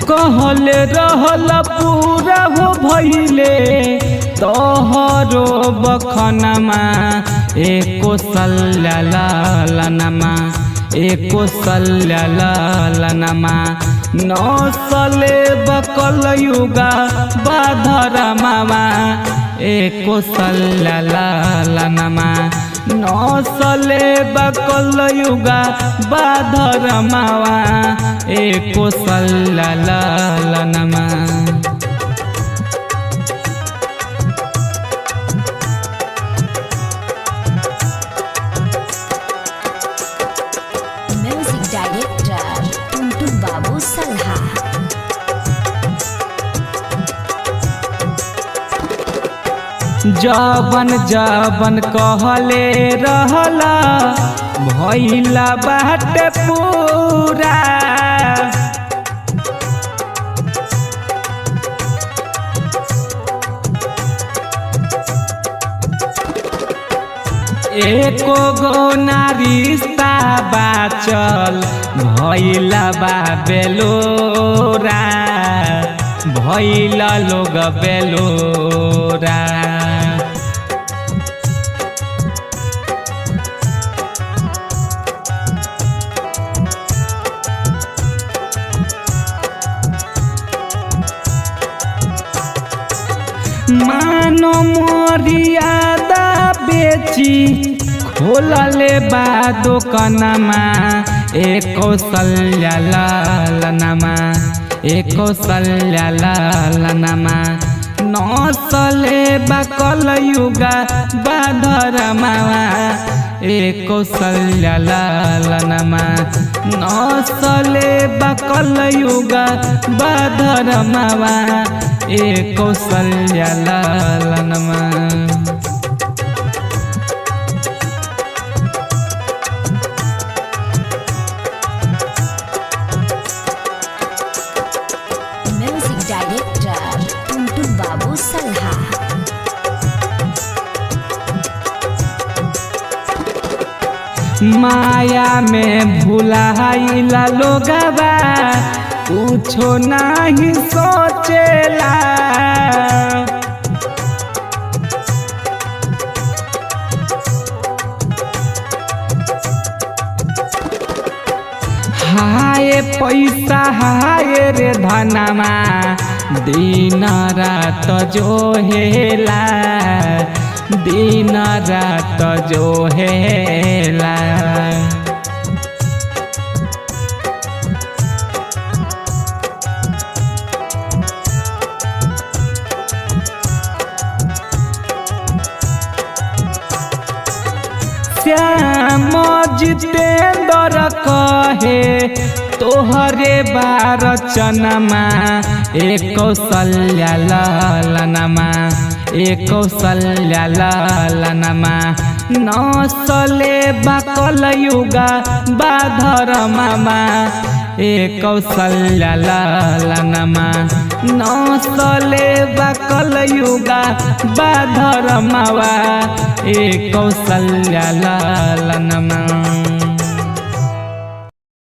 कहले रहल पूरा हो भइले तोहरो बखनमा एको सल्लल्लाहु एको सल्लल्लाहु नौसले बकल युगा बाधर मामा एको सल्लल्लाहु नौसले बकल युगा बाधर मामा एको सल्लल्लाहु म्यूजिक डायरेक्टर टुनटुन बाबू सल्हा। जबन जबन कहले रहला भइला बाटे पूरा एको गो ना रिश्ता बाचल भइला बा बेलोरा भइला लोग बेलोरा मानो मर्यादा बेची खोलले बा दोकानमा एको सल्लल्लाहु नौसले बकल युगा बाधर मामा एको सल्लल्लाहु नौसले बकल युगा बाधर मामा एको सल्लल्लाहु म्यूजिक डायरेक्टर टुनटुन बाबू सल्हा। माया में भुलाइला लोगवा कुछो नहीं सोचेला हाय पैसा हाय रे धनमा दिन रात जो हेला दिन रात जो हेला श्याम जितेंद्र कहे तोहरे बार चनमा एको सल्लल्लाहु नौसले बकल युगा बाधर मामा एको सल्लल्लाहु नौसले बकल युगा बाधर मावा एको सल्लल्लाहु